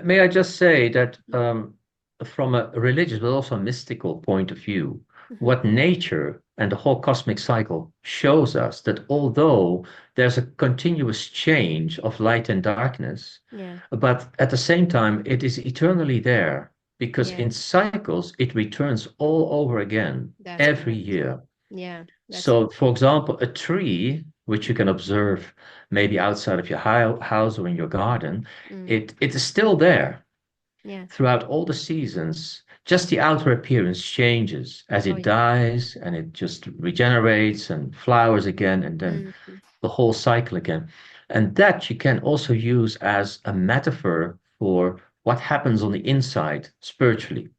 May I just say that from a religious but also a mystical point of view, Mhm. what nature and the whole cosmic cycle shows us that although there's a continuous change of light and darkness, Yeah, but at the same time it is eternally there because yeah, in cycles it returns all over again that's every correct. year. Yeah, that's So, for example, a tree, which you can observe maybe outside of your house or in your garden, mm, it is still there yeah. throughout all the seasons. Just the outer appearance changes as Oh it yeah. dies and it just regenerates and flowers again, and then Mhm. the whole cycle again. And that you can also use as a metaphor for what happens on the inside spiritually.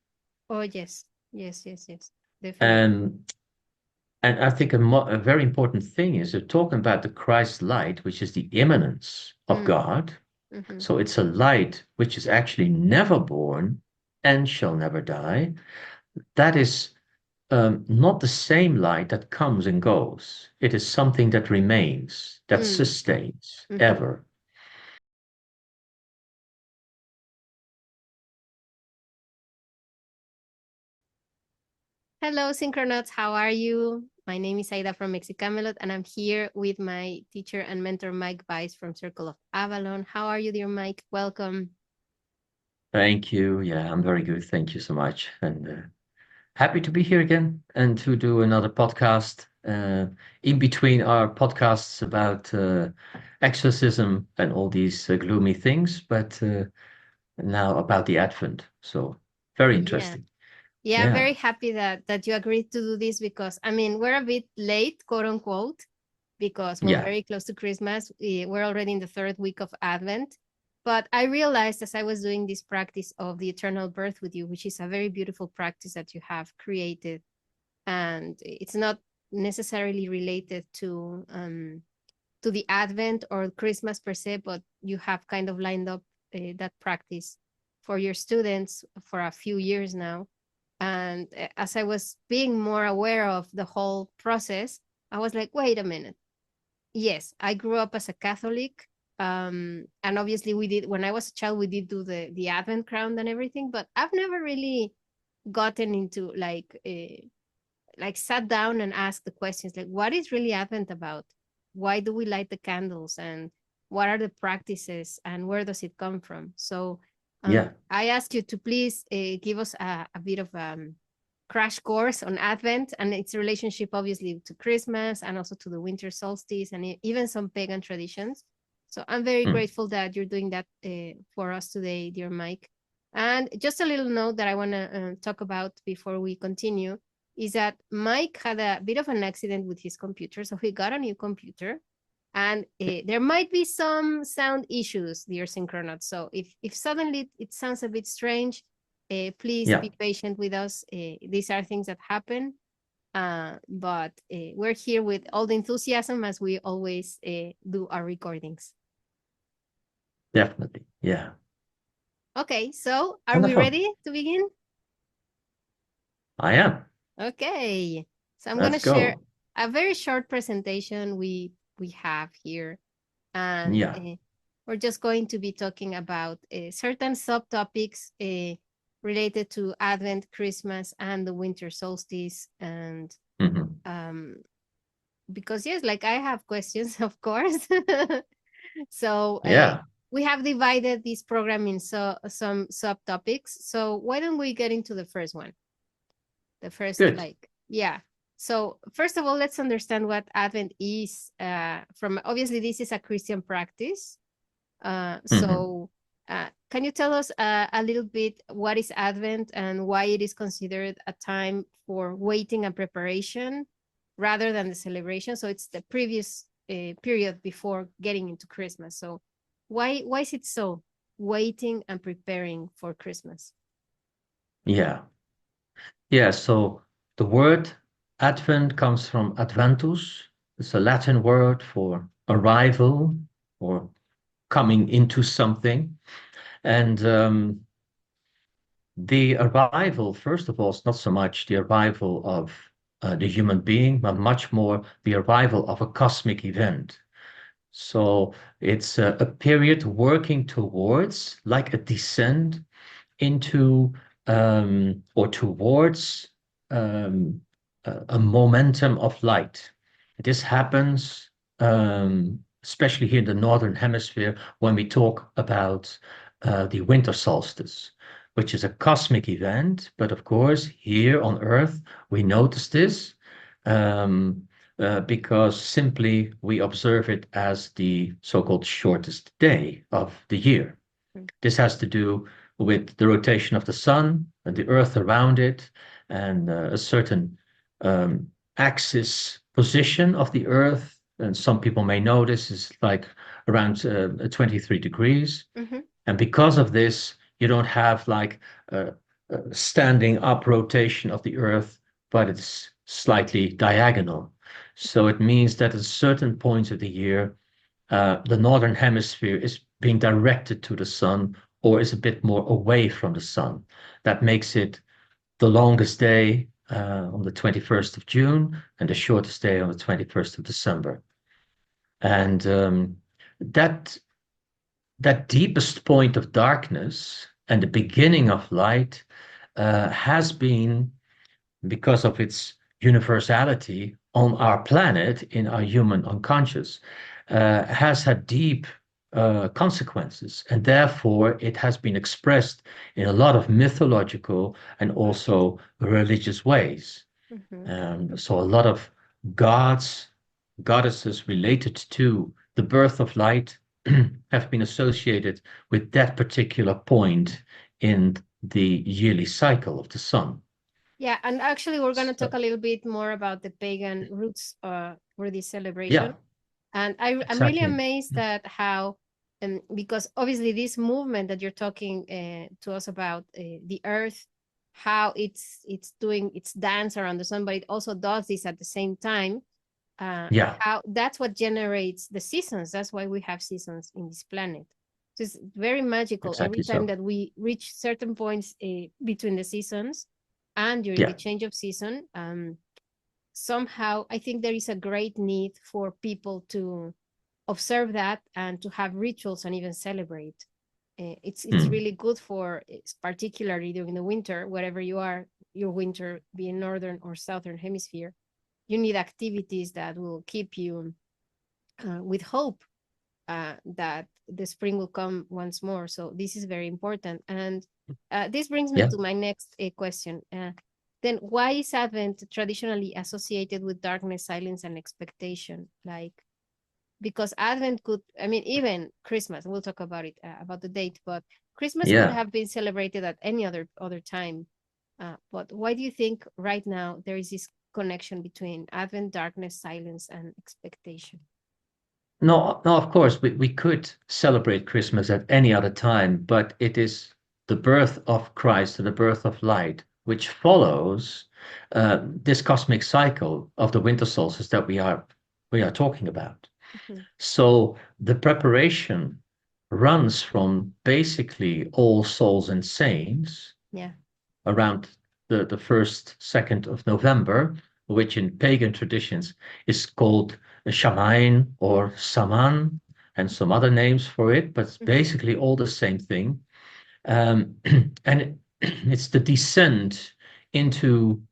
Oh yes, yes, yes, yes, definitely. And And I think a very important thing is they're talking about the Christ light, which is the immanence of Mm, God. hmm. So it's a light which is actually never born and shall never die. That is not the same light that comes and goes. It is something that remains, that Mm, sustains hmm. ever. Hello, Synchronauts. How are you? My name is Aida from Mexxicamelot, and I'm here with my teacher and mentor, Mike Bais from Circle of Avalon. How are you, dear Mike? Welcome. Thank you. Yeah, I'm very good. Thank you so much. And happy to be here again and to do another podcast in between our podcasts about exorcism and all these gloomy things, but now about the Advent. So very Yeah. interesting. Yeah, Yeah. very happy that you agreed to do this because I mean we're a bit late, quote unquote, because we're Yeah. very close to Christmas. We're already in the third week of Advent. But I realized as I was doing this practice of the eternal birth with you, which is a very beautiful practice that you have created, and it's not necessarily related to the Advent or Christmas per se, but you have kind of lined up that practice for your students for a few years now. And as I was being more aware of the whole process, I was like, wait a minute. Yes, I grew up as a Catholic. And obviously we did when I was a child, we did do the Advent crown and everything, but I've never really gotten into like sat down and asked the questions like what is really Advent about? Why do we light the candles and what are the practices and where does it come from? So Yeah. I ask you to please give us a bit of crash course on Advent and its relationship, obviously, to Christmas and also to the winter solstice and even some pagan traditions. So I'm very Mm. grateful that you're doing that for us today, dear Mike. And just a little note that I want to talk about before we continue is that Mike had a bit of an accident with his computer. So he got a new computer and there might be some sound issues, dear Synchronauts. So if suddenly it sounds a bit strange, please Yeah. be patient with us. These are things that happen, but we're here with all the enthusiasm as we always do our recordings. Definitely. Yeah. Okay, so are we Wonderful. ready to begin? I am. Okay, so I'm gonna Let's share go. a very short presentation we have here, and Yeah. we're just going to be talking about certain subtopics related to Advent, Christmas, and the winter solstice, and Hmm. um, because yes, like I have questions, of course. So Yeah. we have divided this program in some subtopics. So why don't we get into the first one? The first, Good. like, yeah. So first of all, let's understand what Advent is. From obviously, this is a Christian practice. Hmm. So can you tell us a little bit what is Advent and why it is considered a time for waiting and preparation rather than the celebration? So it's the previous period before getting into Christmas. So why is it so waiting and preparing for Christmas? Yeah. Yeah. So the word Advent comes from Adventus. It's a Latin word for arrival or coming into something. And the arrival, first of all, is not so much the arrival of the human being, but much more the arrival of a cosmic event. So it's a period working towards like a descent into or towards a momentum of light. This happens especially here in the Northern Hemisphere when we talk about the winter solstice, which is a cosmic event. But of course, here on Earth, we notice this um, because simply we observe it as the so-called shortest day of the year. Mm. This has to do with the rotation of the sun and the earth around it, and a certain um, axis position of the earth. And some people may know this is like around 23 degrees. Mm-hmm. And because of this, you don't have like a standing up rotation of the earth, but it's slightly diagonal. So it means that at certain points of the year, the northern hemisphere is being directed to the sun or is a bit more away from the sun. That makes it the longest day on the 21st of June and the shortest day on the 21st of December. And that that deepest point of darkness and the beginning of light has been, because of its universality on our planet, in our human unconscious, has had deep consequences. And therefore, it has been expressed in a lot of mythological and also religious ways. Mm-hmm. So, a lot of gods, goddesses related to the birth of light have been associated with that particular point in the yearly cycle of the sun. Yeah, and actually, we're going to talk So, a little bit more about the pagan roots for this celebration. yeah, And I'm really exactly. amazed at how, because obviously this movement that you're talking to us about, the Earth, how it's doing its dance around the sun, but it also does this at the same time. Yeah, How that's what generates the seasons. That's why we have seasons in this planet. So it's very magical. Every exactly time so. that we reach certain points between the seasons and during the Yeah. change of season, somehow I think there is a great need for people to observe that and to have rituals and even celebrate. It's Hmm. really good for, particularly during the winter, wherever you are, your winter being northern or southern hemisphere, you need activities that will keep you with hope that the spring will come once more. So this is very important. And this brings me Yeah. to my next question. Then why is Advent traditionally associated with darkness, silence, and expectation? Like, because Advent could, I mean, even Christmas, we'll talk about it, about the date, but Christmas could Yeah. have been celebrated at any other time. But why do you think right now there is this connection between Advent, darkness, silence, and expectation? No, no, of course, we could celebrate Christmas at any other time, but it is the birth of Christ, the birth of light, which follows this cosmic cycle of the winter solstice that we are talking about. Mhm. So the preparation runs from basically All Souls and Saints Yeah. around the 1st, 2nd of November, which in pagan traditions is called Shamain or Saman and some other names for it, but it's Mhm. basically all the same thing. Um, and it's the descent into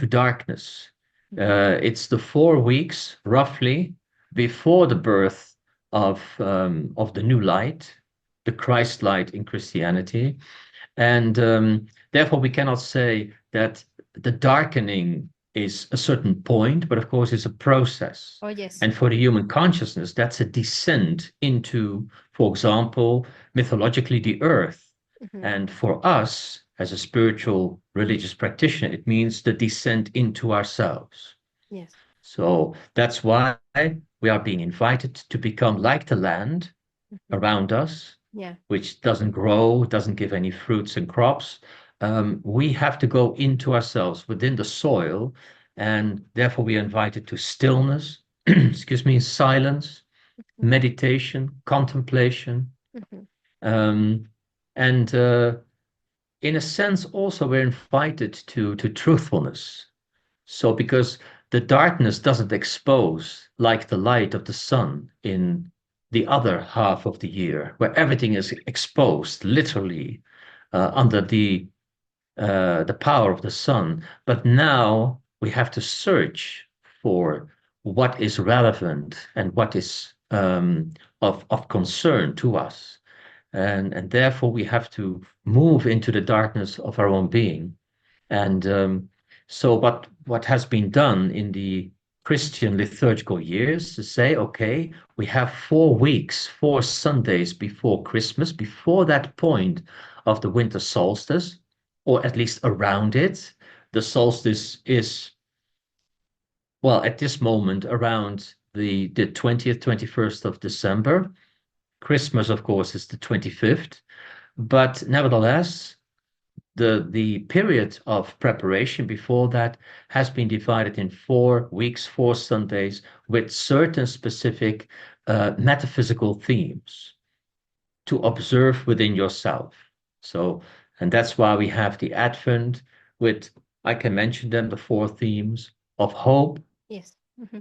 darkness. Mhm. It's the 4 weeks roughly before the birth of the new light, the Christ light in Christianity, and therefore, we cannot say that the darkening is a certain point, but of course, it's a process. Oh, yes. And for the human consciousness, that's a descent into, for example, mythologically, the earth. Mhm. And for us, as a spiritual religious practitioner, it means the descent into ourselves. Yes. So that's why we are being invited to become like the land Mhm. around us, Yeah. which doesn't grow, doesn't give any fruits and crops. We have to go into ourselves within the soil, and therefore we are invited to stillness, excuse me, silence, Mhm. meditation, contemplation, Mhm. um, and in a sense also we're invited to truthfulness. So because the darkness doesn't expose like the light of the sun in the other half of the year, where everything is exposed, literally, under the power of the sun. But now we have to search for what is relevant and what is of concern to us. And therefore we have to move into the darkness of our own being. And so what has been done in the Christian liturgical years to say, okay, we have 4 weeks, 4 Sundays before Christmas, before that point of the winter solstice, or at least around it. The solstice is, well, at this moment around the 20th, 21st of December. Christmas, of course, is the 25th. But nevertheless, the period of preparation before that has been divided in 4 weeks, 4 Sundays, with certain specific metaphysical themes to observe within yourself. So, and that's why we have the Advent with, I can mention them, the 4 themes of hope, Yes.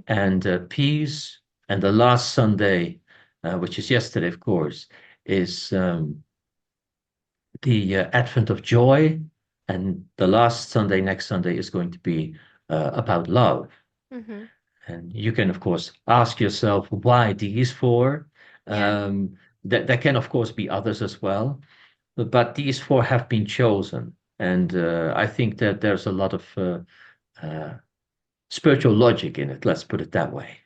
and peace. And the last Sunday, which is yesterday, of course, is the Advent of joy. And the last Sunday, next Sunday, is going to be about love. Mm-hmm. And you can, of course, ask yourself why these four. Yeah. There can, of course, be others as well, but these four have been chosen. And I think that there's a lot of uh, spiritual logic in it, let's put it that way.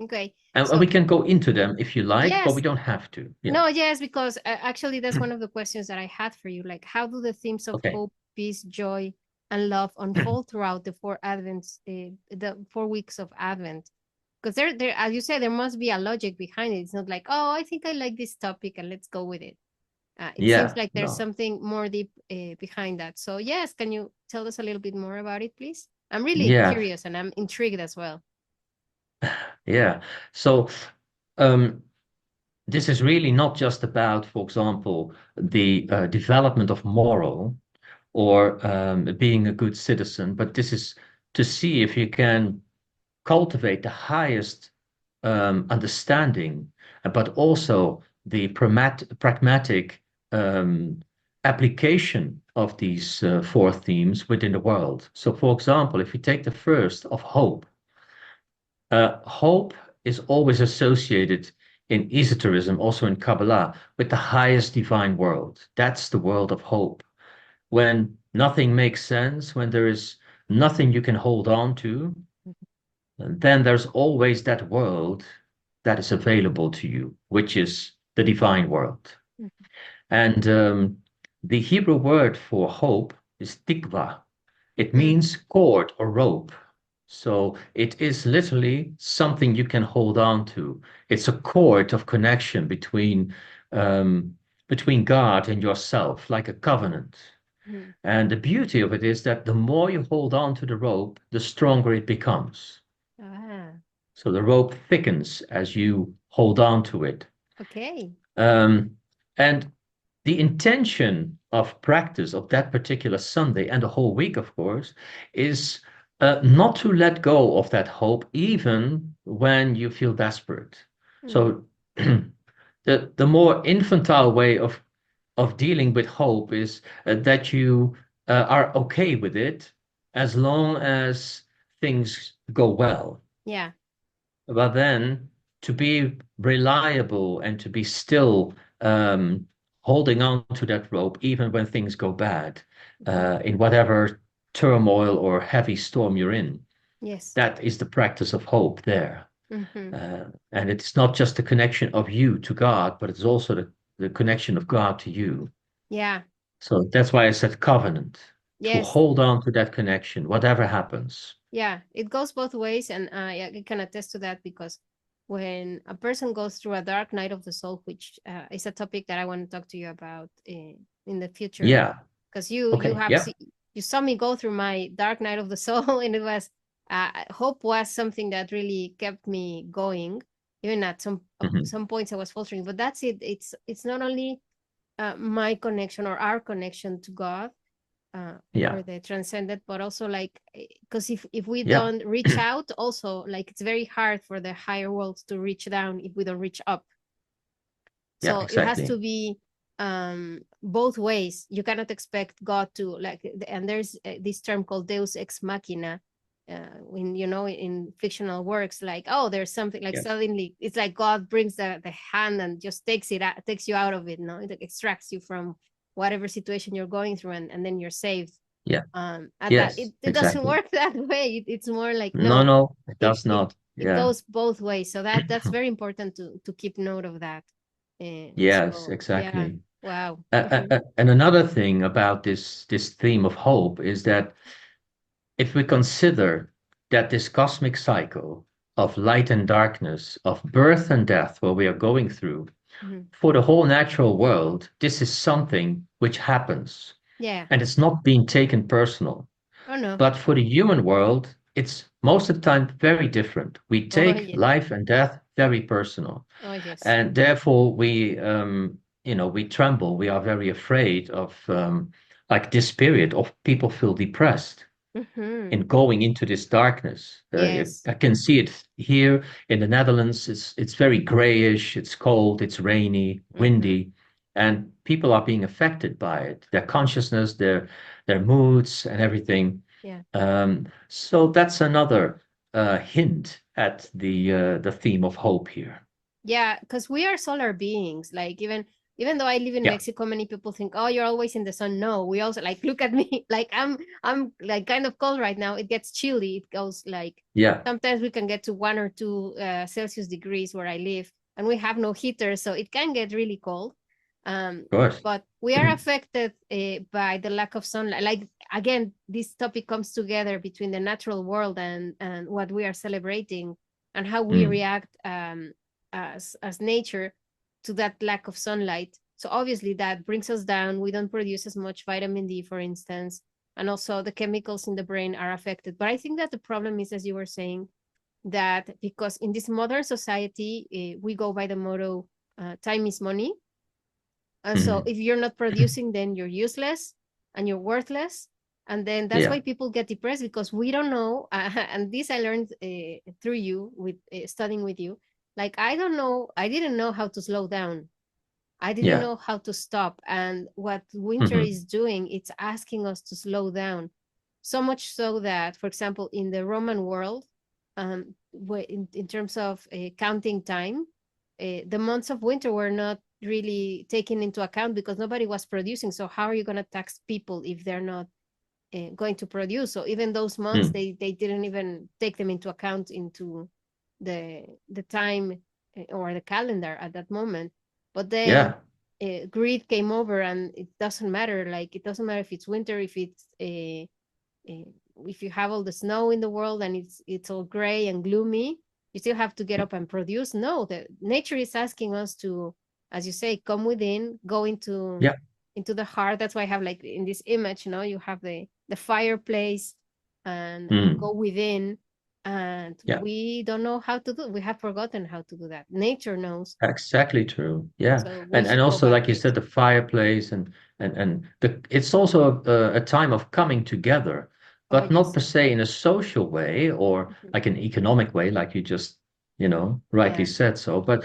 Okay. And So we can go into them if you like, but we yes. don't have to. Yeah. No, yes, because actually that's one of the questions that I had for you. Like, how do the themes of Okay. hope, peace, joy, and love unfold throughout the 4 Advents, the 4 weeks of Advent? Because there, as you say, there must be a logic behind it. It's not like, oh, I think I like this topic and let's go with it. It seems Yeah. like there's No. something more deep behind that. So yes, can you tell us a little bit more about it, please? I'm really Yeah. curious and I'm intrigued as well. Yeah. So um, this is really not just about, for example, the development of moral or being a good citizen, but this is to see if you can cultivate the highest understanding, but also the pragmatic um, application of these 4 themes within the world. So, for example, if you take the first of hope, hope is always associated in esotericism, also in Kabbalah, with the highest divine world. That's the world of hope. When nothing makes sense, when there is nothing you can hold on to, then there's always that world that is available to you, which is the divine world. Mhm. And the Hebrew word for hope is tikva. It Mm. means cord or rope. So it is literally something you can hold on to. It's a cord of connection um, between God and yourself, like a covenant. Mm. And the beauty of it is that the more you hold on to the rope, the stronger it becomes. Ah, So the rope thickens as you hold on to it. okay. Um, and the intention of practice of that particular Sunday and the whole week, of course, is not to let go of that hope, even when you feel desperate. Mm. So the more infantile way of dealing with hope is that you are okay with it as long as things go well. Yeah. But then to be reliable and to be still holding on to that rope, even when things go bad, Mhm. in whatever turmoil or heavy storm you're in, Yes. that is the practice of hope there. Hmm. And it's not just the connection of you to God, but it's also the connection of God to you. Yeah. So that's why I said covenant, to Yes. hold on to that connection, whatever happens. Yeah. It goes both ways, and I can attest to that because when a person goes through a dark night of the soul, which is a topic that I want to talk to you about in the future, Yeah. because you Okay. have Yeah. you saw me go through my dark night of the soul, and it was hope was something that really kept me going. Even at Mhm. some points, I was faltering, but that's it. It's not only my connection or our connection to God Yeah. or the transcendent, but also like because if we Yeah. don't reach out, also like it's very hard for the higher worlds to reach down if we don't reach up. So it has exactly. to be both ways. You cannot expect God to like, and there's this term called Deus ex machina. When in fictional works, like, oh, there's something like Yes. suddenly it's like God brings the hand and just takes you out of it. No, it extracts you from whatever situation you're going through, and then you're saved. Yeah. And that Yes, it doesn't exactly. work that way. It's more like, No, no, no, it it does it not. it Yeah. goes both ways. So that's very important to keep note of that. Yes, So yeah, exactly. wow. Hmm. And another thing about this theme of hope is that if we consider that this cosmic cycle of light and darkness, of birth and death, what we are going through, Hmm. for the whole natural world, this is something which happens, Yeah. and it's not being taken personal. Oh no. But for the human world, it's most of the time very different. We Oh take yes. life and death very personal, Oh yes. and therefore we tremble. We are very afraid of like this period of people feel depressed Hmm. in going into this darkness. Yes. I can see it here in the Netherlands. It's very grayish, it's cold, it's rainy, Hmm. windy, and people are being affected by it. Their consciousness, their moods, and everything. Yeah. So that's another hint at the theme of hope here. Yeah, because we are solar beings. Like, even though I live in Yeah, Mexico, many people think, oh, you're always in the sun. No, we also, like, look at me. Like, I'm like kind of cold right now. It gets chilly. It goes like, yeah, sometimes we can get to 1 or 2 Celsius degrees where I live, and we have no heater, so it can get really cold. Um, of course. but we are affected by the lack of sunlight. Like, again, this topic comes together between the natural world and what we are celebrating, and how we Mm, react as nature to that lack of sunlight. So obviously that brings us down. We don't produce as much vitamin D, for instance, and also the chemicals in the brain are affected. But I think that the problem is, as you were saying, that because in this modern society, we go by the motto, time is money. And so mhm. if you're not producing, then you're useless and you're worthless. And then that's Yeah, why people get depressed, because we don't know. And this I learned through you, with studying with you. Like, I didn't know how to slow down. I didn't yeah, know how to stop. And what winter mhm. is doing, it's asking us to slow down. So much so that, for example, in the Roman world, in terms of counting time, the months of winter were not really taken into account because nobody was producing. So how are you going to tax people if they're not going to produce? So even those months, Mm. they didn't even take them into account into the time or the calendar at that moment. But then Yeah, greed came over, and it doesn't matter. Like, it doesn't matter if it's winter, uh, if you have all the snow in the world and it's all gray and gloomy, you still have to get up and produce. No, the nature is asking us to, as you say, come within, go yeah, into the heart. That's why I have, like, in this image, you have the fireplace, and mm, go within. And yeah. we don't know how to do it. We have forgotten how to do that. Nature knows. Exactly true. Yeah. So we And should go also back like to you it. said, the fireplace and the it's also a time of coming together, Oh but not yes. per se in a social way or Mhm. like an economic way, like you just, rightly Yeah. said so, but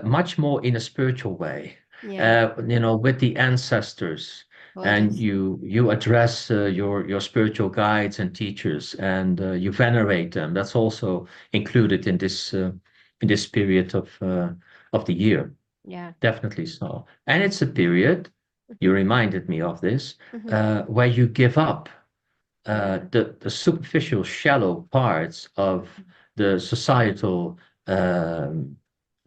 much more in a spiritual way. Yeah. With the ancestors, Oh and yes. you address your spiritual guides and teachers, and you venerate them. That's also included in this period of the year. Yeah. Definitely so. And it's a period, you Mhm. reminded me of this, Mhm. where you give up Yeah. the superficial, shallow parts of Mhm. the societal um,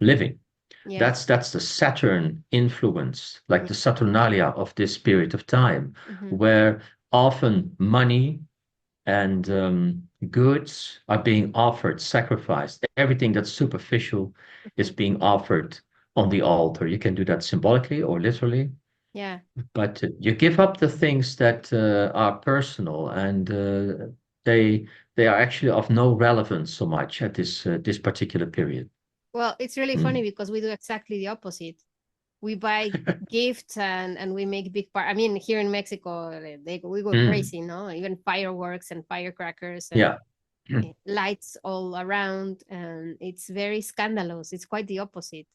living. Yeah. That's the Saturn influence, like the Yeah. Saturnalia of this period of time, Mhm. where often money and goods are being offered, sacrificed. Everything that's superficial is Mhm. being offered on the altar. You can do that symbolically or literally, Yeah. but you give up the things that are personal, and they they are actually of no relevance so much at this particular period. Well, it's really funny Mm. because we do exactly the opposite. We buy gifts, and we make big part. I mean, here in Mexico, we go Mm. crazy, no? Even fireworks and firecrackers and Yeah. lights all around, and it's very scandalous. It's quite the opposite.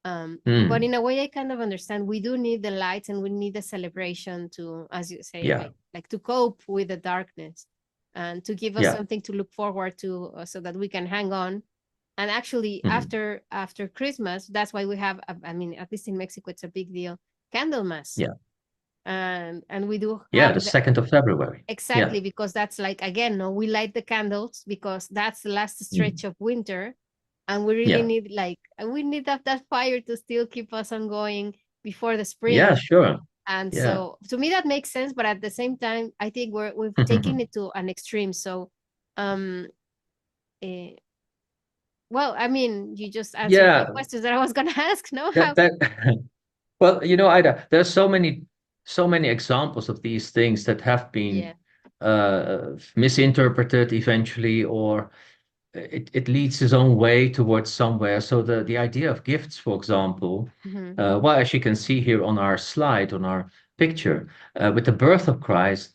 But Mm. in a way, I kind of understand. We do need the lights, and we need the celebration to, as you say, Yeah. like to cope with the darkness, and to give us Yeah. something to look forward to, so that we can hang on. And actually, Mhm. after Christmas, that's why we have, I mean, at least in Mexico, it's a big deal, Candlemas. Yeah. And we do Yeah. have The 2nd of February. Yeah. exactly, because that's like, again, no, we light the candles because that's the last Mm. stretch of winter, and we really Yeah. need, like, and we need that fire to still keep us on going before the Yeah. spring. Sure. And Yeah. so to me that makes sense, but at the same time, I think we've taken it to an extreme. So um eh, well, I mean, you just answered the Yeah. questions that I was gonna ask. No, That how? that well, Ida, there are so many examples of these things that have Yeah. been misinterpreted eventually, or it leads its own way towards somewhere. So the idea of gifts, for example, Hmm. well, as you can see here on our slide, on our picture, with the birth of Christ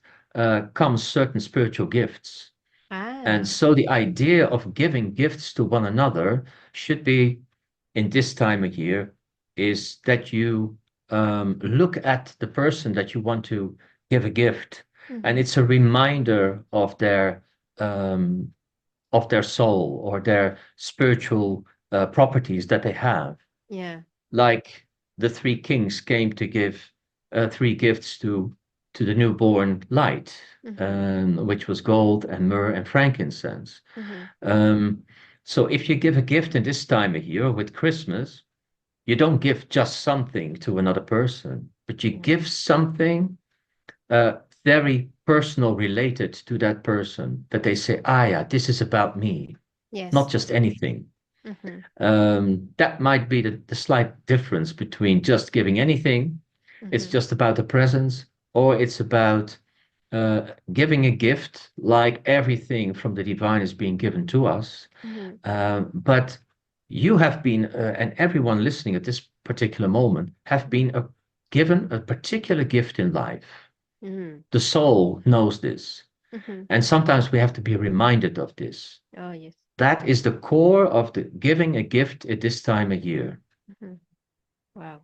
comes certain spiritual gifts. And Ah. so the idea of giving gifts to one another should be, in this time of year, is that you look at the person that you want to give a gift, and Hmm. it's a reminder um, of their soul or their spiritual properties that they have. Yeah. Like the three kings came to give three gifts to the newborn light, Hmm. which was gold and myrrh and frankincense. Hmm. Um, so if you give a gift in this time of year with Christmas, you don't give just something to another person, but you Yeah. give something very personal related to that person that they say, ah, yeah, this is about me, not Yes. just anything. Hmm. That might be the slight difference between just giving anything, it's Hmm. just about the presence, or it's about giving a gift like everything from the divine is being given to us. Hmm. But you have been, and everyone listening at this particular moment, have been given a particular gift in life. Hmm. The soul knows this. Hmm. And sometimes we have to be reminded of this. Oh, yes. That is the core of the giving a gift at this time of year. Hmm. Wow.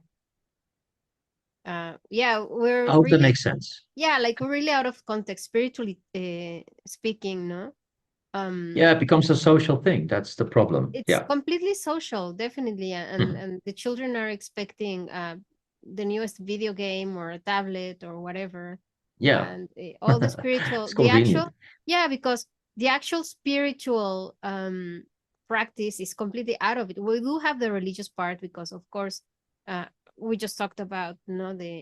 Yeah, we're I hope that really, makes sense. yeah, like we're really out of context spiritually speaking, no? Yeah, it becomes a social thing. That's the problem. It's Yeah. completely social, definitely, Mhm. and the children are expecting the newest video game or a tablet or whatever, Yeah. and all the It's spiritual, the convenient. actual, yeah, because the actual spiritual practice is completely out of it. We do have the religious part because, of course, uh, we just talked about, you know, uh,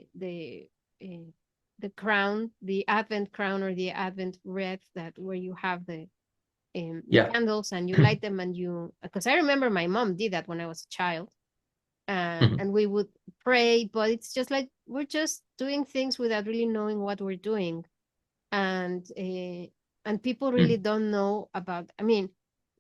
the crown, the Advent crown or the Advent wreath, that where you have the Yeah. candles and you light them, and you, because I remember my mom did that when I was a child, Mhm. and we would pray, but it's just like we're just doing things without really knowing what we're doing. And people really Mhm. don't know about, I mean,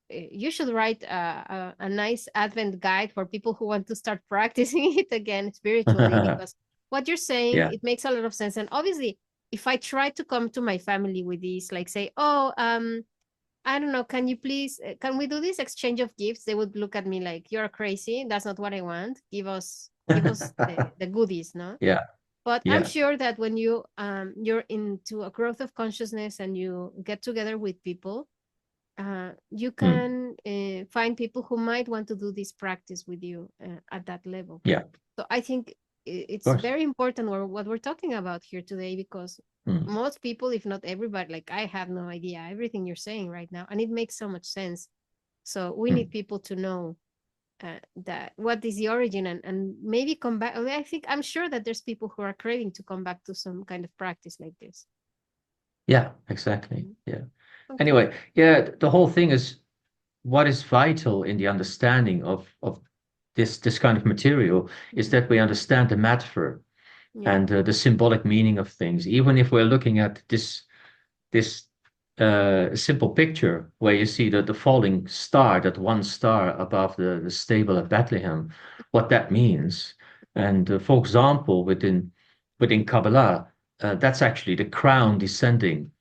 you should write a nice Advent guide for people who want to start practicing it again spiritually, because what you're saying, Yeah. it makes a lot of sense. And obviously, if I try to come to my family with this, like say, oh, I don't know, can you please, can we do this exchange of gifts? They would look at me like, you're crazy. That's not what I want. Give us the goodies, no? Yeah. But I'm Yeah. sure that when you're into a growth of consciousness and you get together with people, you Mm. can find people who might want to do this practice with you at that level. Yeah. Of So I think it's course. very important what we're talking about here today, because Mm. most people, if not everybody, like I have no idea everything you're saying right now, and it makes so much sense. So we need Mm. people to know that what is the origin, and maybe come back. I mean, I'm sure that there's people who are craving to come back to some kind of practice like this. Yeah, exactly. Mhm. Yeah. Okay. Anyway, yeah, the whole thing is what is vital in the understanding of this kind of material is Mhm. that we understand the metaphor Yeah. and the symbolic meaning of things. Even if we're looking at this simple picture where you see the falling star, that one star above the stable at Bethlehem, what that means. And for example, within Kabbalah, that's actually the crown descending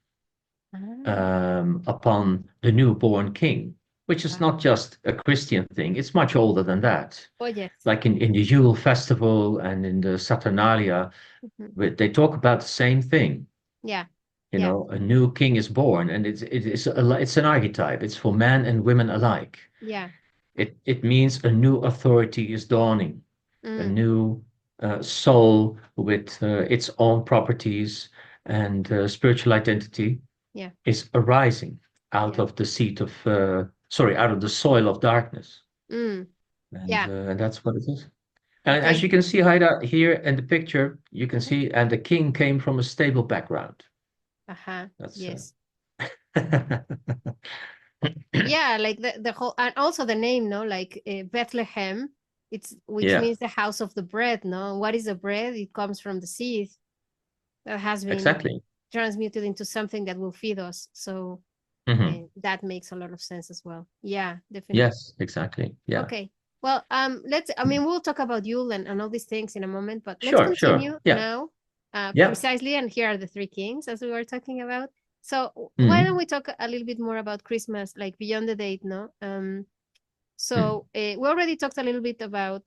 Ah. upon the newborn king. which is not just a Christian thing. It's much older than that. Oh, yes. Like in the Yule festival and in the Saturnalia, they talk about the same thing. Yeah. You Yeah. know, a new king is born, and it's an archetype. It's for men and women alike. Yeah. It means a new authority is dawning, a Mm. new soul with its own properties and spiritual identity Yeah. is arising out Yeah. of the seat of out of the soil of darkness, Mm. Yeah. and that's what it is. And as Okay. you can see, Haida, here in the picture, you can see, and the king came from a stable background. Uh-huh. That's Yes. Yeah, like the whole, and also the name, no, like Bethlehem, it's which yeah, means the house of the bread, no? What is the bread? It comes from the seed that has been exactly. transmuted into something that will feed us. So Hmm. that makes a lot of sense as well. Yeah, definitely. Yes, exactly. Yeah. Okay. Well, I mean, we'll talk about Yule and all these things in a moment, but let's Sure, sure. continue Yeah, now, yeah. precisely. And here are the three kings as we were talking about. So why don't Hmm. we talk a little bit more about Christmas, like beyond the date, no? Hmm. So we already talked a little bit about,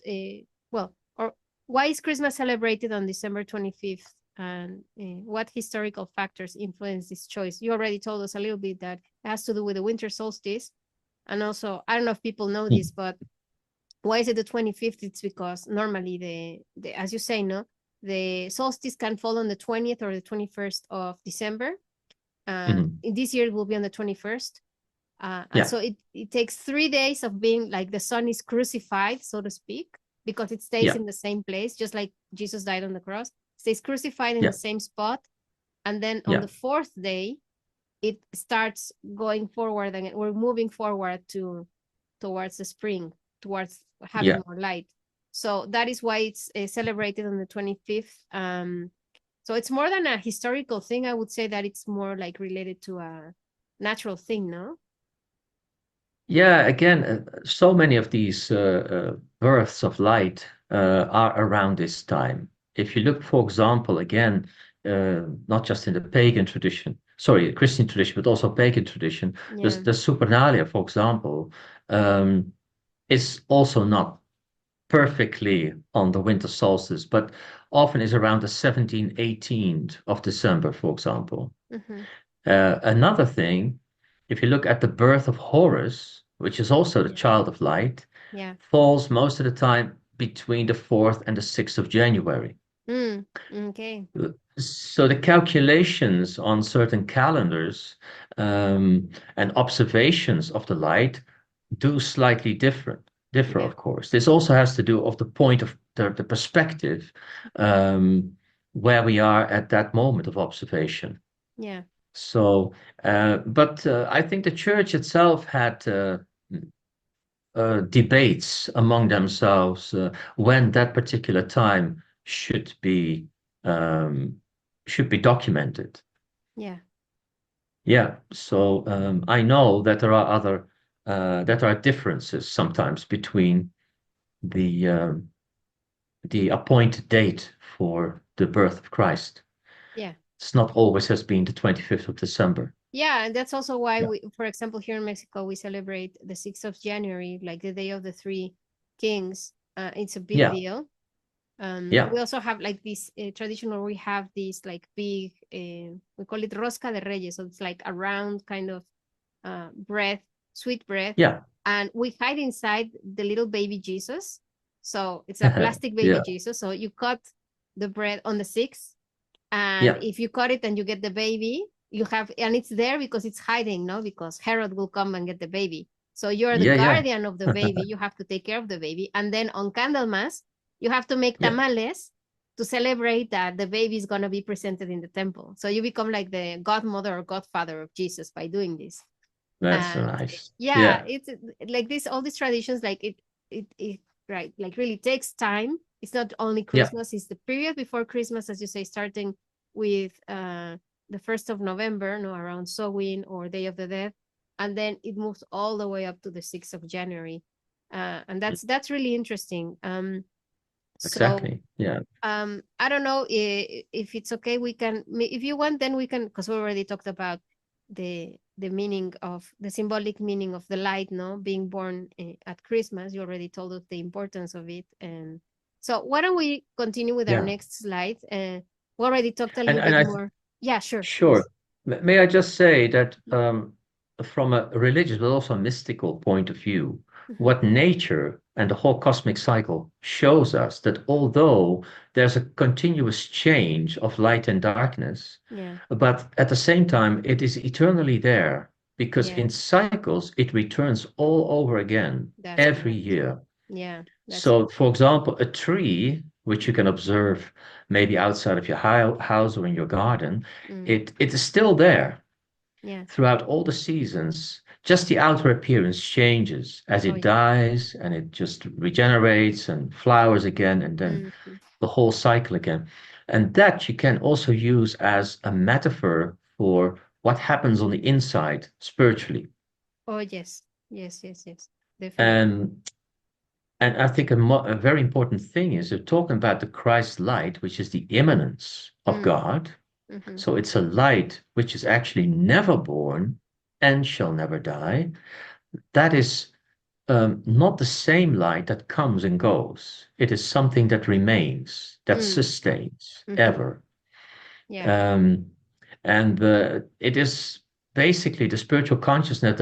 well, or why is Christmas celebrated on December 25th, and what historical factors influence this choice? You already told us a little bit that it has to do with the winter solstice. And also, I don't know if people know Hmm. this, but why is it the 25th? It's because normally the as you say, no, the solstice can fall on the 20th or the 21st of December. Hmm. In this year, it will be on the 21st. And Yeah, so it takes 3 days of being like the sun is crucified, so to speak, because it stays yeah, in the same place, just like Jesus died on the cross, stays crucified in yeah, the same spot. And then on yeah, the fourth day, it starts going forward and we're moving forward towards the spring, towards yeah. having more light. So that is why it's celebrated on the 25th. So it's more than a historical thing. I would say that it's more like related to a natural thing, no? Yeah, again, so many of these births of light are around this time. If you look, for example, again, not just in the pagan tradition, sorry, Christian tradition, but also pagan tradition, Yeah. the Supernalia, for example, um, is also not perfectly on the winter solstice, but often is around the 17th, 18th of December, for example. Mm-hmm. Another thing, if you look at the birth of Horus, which is also the Yeah. child of light, Yeah. falls most of the time between the 4th and the 6th of January. Mm. Okay. So the calculations on certain calendars and observations of the light do slightly differ, Yeah. of course. This also has to do of the point of the perspective um, where we are at that moment of observation. Yeah. So, but I think the church itself had debates among themselves when that particular time um, should be documented. Yeah. Yeah. So I know that there are other that there are differences sometimes between the the appointed date for the birth of Christ. Yeah. It's not always has been the 25th of December. Yeah, and that's also why Yeah. we, for example, here in Mexico, we celebrate the 6th of January, like the Day of the Three Kings. It's a big Yeah. deal. Yeah. We also have like this tradition where we have this like big, we call it rosca de reyes, so it's like a round kind of bread, sweet bread, Yeah. and we hide inside the little baby Jesus. So it's a plastic baby Yeah. Jesus. So you cut the bread on the 6th, and Yeah. if you cut it and you get the baby, you have, and it's there because it's hiding, no? Because Herod will come and get the baby. So you're the Yeah. Yeah. guardian of the baby. You have to take care of the baby. And then on Candlemas, you have to make Yeah. tamales to celebrate that the baby is going to be presented in the temple. So you become like the godmother or godfather of Jesus by doing this. That's so And nice. yeah, Yeah. it's like this, all these traditions, like it right, like really takes time. It's not only Yeah. Christmas, it's the period before Christmas, as you say, starting with the 1st of November, no, around Samhain or Day of the Dead, and then it moves all the way up to the 6th of January. And that's really interesting. So Exactly. Yeah. I don't know if it's okay, we can, if you want, then we can, because we already talked about the meaning of the symbolic meaning of the light, no, being born at Christmas. You already told us the importance of it, and so why don't we continue with our Yeah. next slide? We already talked a little And bit I more. Yeah, sure, Sure. please. May I just say that from a religious but also a mystical point of view, Mm-hmm. what nature and the whole cosmic cycle shows us that although there's a continuous change of light and darkness, Yeah, but at the same time, it is eternally there because yeah, in cycles it returns all over again that's every correct. year. Yeah, that's So, for example, a tree, which you can observe maybe outside of your house or in your garden, mm, it is still there yeah. throughout all the seasons. Just the outer appearance changes as Oh it yeah. dies and it just regenerates and flowers again and then Mm-hmm. the whole cycle again. And that you can also use as a metaphor for what happens on the inside spiritually. Oh yes, yes, yes, yes, definitely. And And I think a very important thing is you're talking about the Christ light, which is the immanence of Mm, God. mm-hmm. So it's a light which is actually never born and shall never die. That is not the same light that comes and goes. It is something that remains, that Mm, sustains mm-hmm. ever. Yeah. Um, and it is basically the spiritual consciousness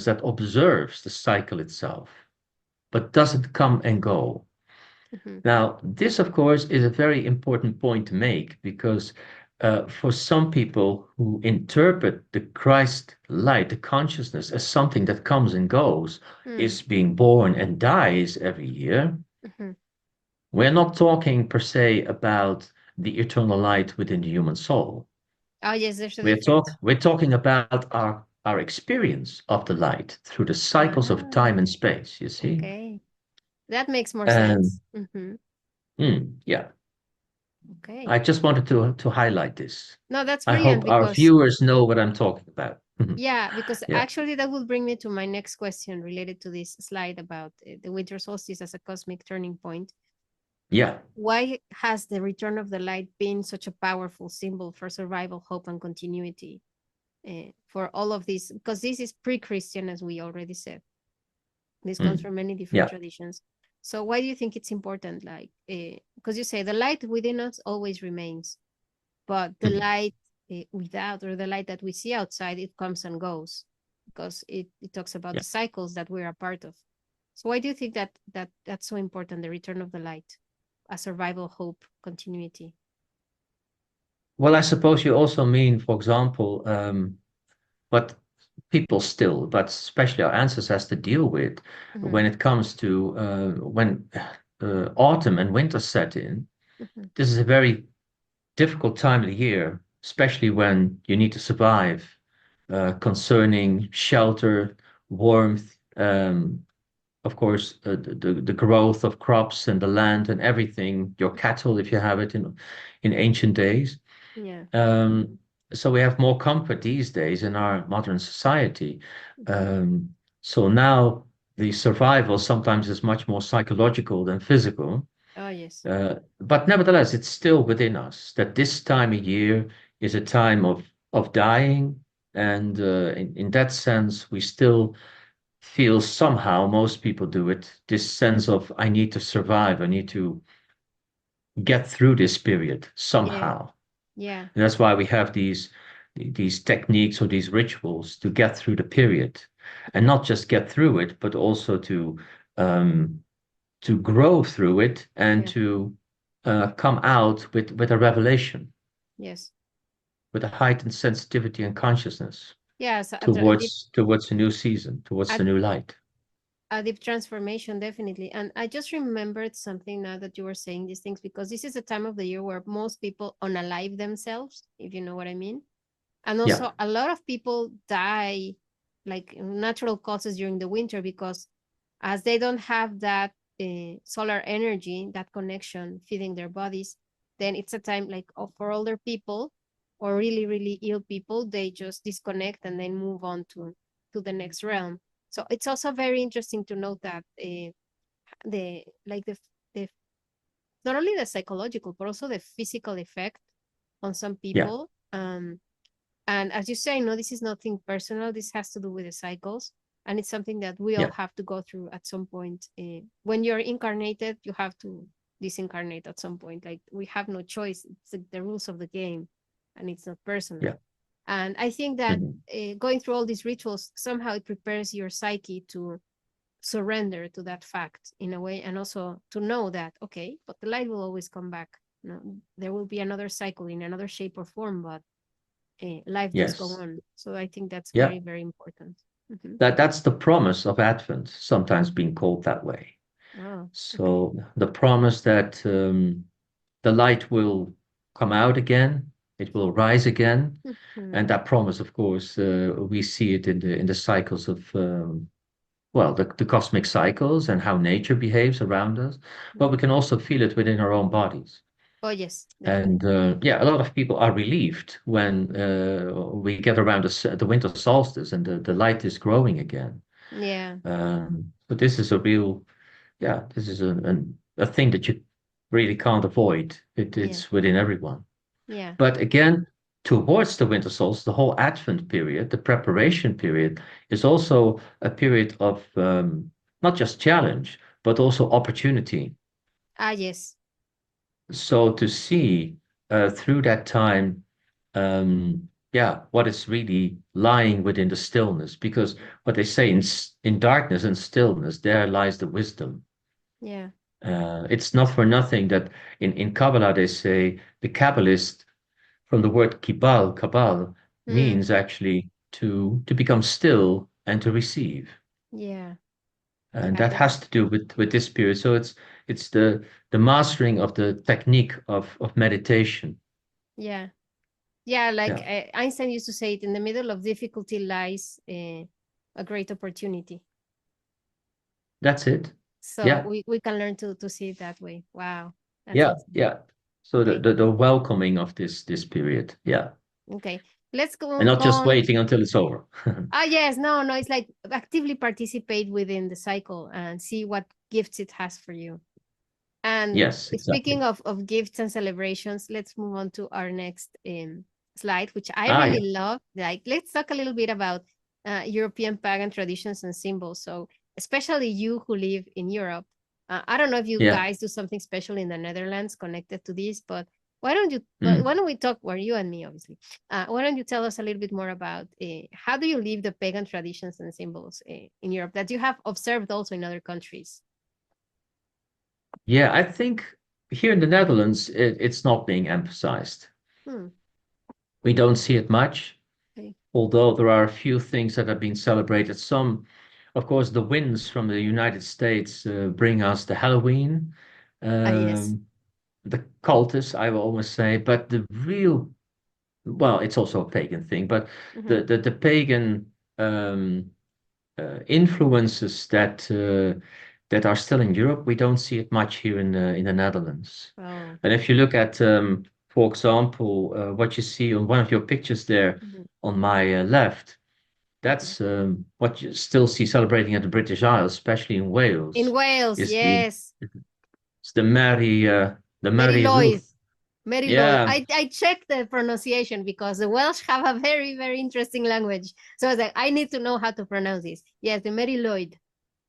that observes the cycle itself, but doesn't come and go. Mm-hmm. Now, this, of course, is a very important point to make because for some people who interpret the Christ light, the consciousness, as something that comes and goes, Mm, is being born and dies every year, mm-hmm. we're not talking per se about the eternal light within the human soul. Oh yes, there's a difference. We're talking about our experience of the light through the cycles of time Ah, and space, you see? okay. That makes more And sense. Mm-hmm. yeah. Okay. I just wanted to highlight this. No, that's I brilliant hope our because viewers know what I'm talking about. yeah, because Yeah, actually that will bring me to my next question related to this slide about the winter solstice as a cosmic turning point. yeah. Why has the return of the light been such a powerful symbol for survival, hope, and continuity for all of this? Because this is pre-Christian, as we already said. This comes Mm, from many different yeah, traditions. So why do you think it's important? Like, because you say the light within us always remains, but the mhm, light without, or the light that we see outside, it comes and goes because it talks about yeah. the cycles that we're a part of. So why do you think that's so important, the return of the light, a survival, hope, continuity? Well, I suppose you also mean, for example, what people still, but especially our ancestors, has to deal with Mm-hmm, when it comes to when autumn and winter set in. mm-hmm, This is a very difficult time of the year, especially when you need to survive, concerning shelter, warmth, of course, the growth of crops and the land and everything, your cattle, if you have it in ancient days. yeah, Um, so we have more comfort these days in our modern society. mm-hmm. Um, so now the survival sometimes is much more psychological than physical. Oh yes, But nevertheless, it's still within us that this time of year is a time of dying, and in that sense, we still feel somehow, most people do it, this sense of I need to survive, I need to get through this period yeah, somehow. yeah, And that's why we have these techniques or these rituals to get through the period, and not just get through it, but also um, to grow through it and yeah, to come out with a revelation, yes, with a heightened sensitivity and consciousness yes. towards the new season, towards A, the new light. a deep transformation, definitely. And I just remembered something now that you were saying these things, because this is a time of the year where most people unalive themselves, if you know what I mean. And Yeah, also a lot of people die like natural causes during the winter, because as they don't have that solar energy, that connection feeding their bodies, then it's a time like for older people or really really ill people, they just disconnect and then move on to the next realm. So it's also very interesting to note that the like the not only the psychological but also the physical effect on some yeah, people. And as you say, no, this is nothing personal. This has to do with the cycles. And it's something that we all Yeah. have to go through at some point. When you're incarnated, you have to disincarnate at some point. Like, we have no choice. It's the rules of the game, and it's not personal. Yeah. And I think that Mhm. going through all these rituals, somehow it prepares your psyche to surrender to that fact in a way, and also to know that, okay, but the light will always come back. No, there will be another cycle in another shape or form, but life does go Yes. on. So I think that's Yeah. very, very important. Mhm. That's the promise of Advent, sometimes being called that way. Oh, okay. So the promise that the light will come out again, it will rise again, Mhm. and that promise, of course, we see it in the cycles of well, the cosmic cycles and how nature behaves around us, but we can also feel it within our own bodies. Oh, yes, And definitely. yeah, a lot of people are relieved when we get around the winter solstice and the light is growing again. Yeah, But this is a real, yeah, this is a thing that you really can't avoid. yeah, It's within everyone. yeah. But again, towards the winter solstice, the whole Advent period, the preparation period, is also a period of not just challenge, but also opportunity. Ah, yes. So to see through that time, yeah, what is really lying within the stillness, because what they say in darkness and stillness, there lies the wisdom. Yeah. It's not for nothing that in Kabbalah they say the Kabbalist from the word Kabbal Mm, means actually to become still and to receive. yeah. And Yeah, that that's has to do with this period. So it's the mastering of the technique of meditation. yeah. Yeah, like Yeah, Einstein used to say it, in the middle of difficulty lies a great opportunity. that's it. So Yeah, we can learn to see it that way. Wow. That's yeah, awesome. yeah. So the, Okay. the the welcoming of this period. Yeah. Okay. Let's And go not just on. waiting until it's over. Ah, yes, no, no, it's like actively participate within the cycle and see what gifts it has for you. And Yes, speaking exactly. of gifts and celebrations, let's move on to our next slide, which I Ah, yeah. really love. Like, let's talk a little bit about European pagan traditions and symbols. So, especially you who live in Europe, I don't know if you Yeah. guys do something special in the Netherlands connected to this, but why Mm. don't we talk? Well, you and me, obviously. Why don't you tell us a little bit more about how do you live the pagan traditions and symbols in Europe that you have observed also in other countries? Yeah, I think here in the Netherlands, it's not being emphasized. Hmm. We don't see it much, Okay. although there are a few things that are being celebrated. Some, of course, the winds from the United States bring us the Halloween, Ah, yes. um, the cultists, I will almost say, but the real, well, it's also a pagan thing, but Mm-hmm. the pagan influences that are still in Europe, we don't see it much here in the Netherlands. Oh. And if you look at, for example, what you see on one of your pictures there Mhm, on my left, mhm. that's what you still see celebrating at the British Isles, especially in In Wales, Wales, is the yes. it's the Mary Mary Lloyd. Ruth. Mary Lloyd. Yeah, I checked the pronunciation because the Welsh have a very, very interesting language. So I was like, I need to know how to pronounce this. Yes, the Mary Lloyd.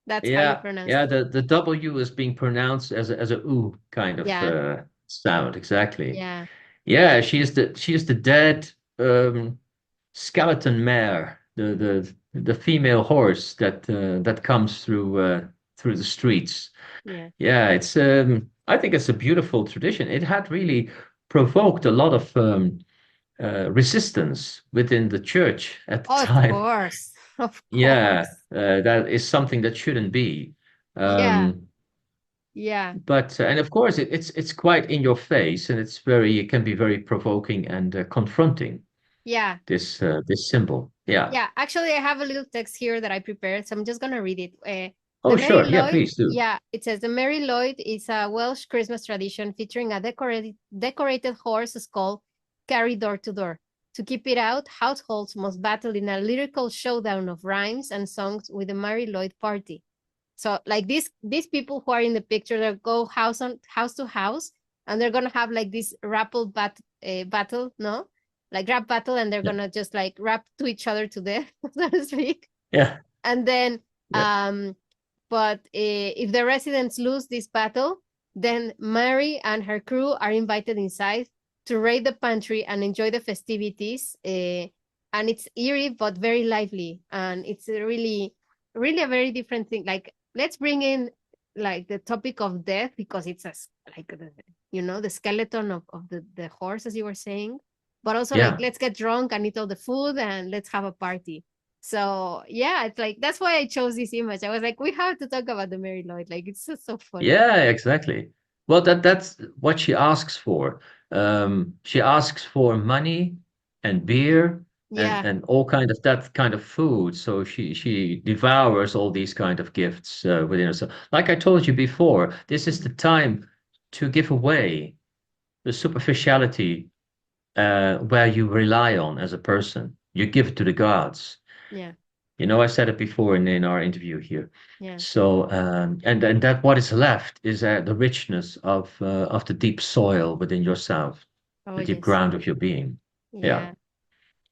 That's how you yeah, pronounce yeah. it. The W is being pronounced as a oo kind of Yeah, sound, exactly. yeah, Yeah, she is the dead skeleton mare, the female horse that comes through the streets. yeah. Yeah, I think it's a beautiful tradition. It had really provoked a lot of resistance within the church at the Of time. course. Of Yeah, course. that is something that shouldn't be. Yeah, Um, yeah, but and of course it's quite in your face, and it can be very provoking and confronting. yeah. This symbol. Yeah. Yeah, actually, I have a little text here that I prepared, so I'm just gonna read it. The Oh, Mary sure. Yeah, Lloyd, please do. yeah, it says the Mary Lloyd is a Welsh Christmas tradition featuring a decorated horse skull carried door to door. To keep it out, households must battle in a lyrical showdown of rhymes and songs with the Mary Lloyd party. So, like these people who are in the picture, they go house to house, and they're gonna have like this battle, no? like rap battle, and they're Yeah. gonna just like rap to each other to death, so to speak. Yeah. And then, Yeah. but if the residents lose this battle, then Mary and her crew are invited inside to raid the pantry and enjoy the festivities. And it's eerie but very lively, and it's a really, really a very different thing. Like, let's bring in like the topic of death, because it's like the skeleton of the horse, as you were saying, but also like, Yeah. let's get drunk and eat all the food and let's have a party. So yeah, it's like, that's why I chose this image. I was like, we have to talk about the Mary Lloyd. Like, it's just so funny. Yeah, exactly. Well, that's what she asks for. She asks for money and beer Yeah. and all kind of that kind of food. So she devours all these kind of gifts within herself. Like I told you before, this is the time to give away the superficiality where you rely on as a person. You give it to the gods. Yeah. I said it before in our interview here. Yeah. So, and that what is left is the richness of the deep soil within yourself, Oh the deep yes. ground of your being. Yeah. Yeah.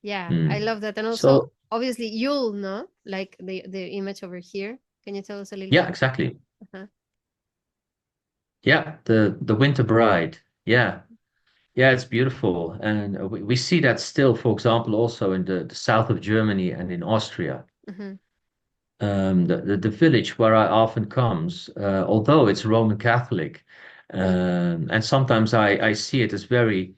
Yeah. I Mm. love that. And also, So, obviously, you'll know, like the image over here. Can you tell us a little yeah, bit? exactly. Uh-huh. Yeah, the Winter Bride. Yeah. Yeah, it's beautiful. And we see that still, for example, also in the south of Germany and in Austria. Mm-hmm. The village where I often comes, although it's Roman Catholic, Mm. and sometimes I see it as very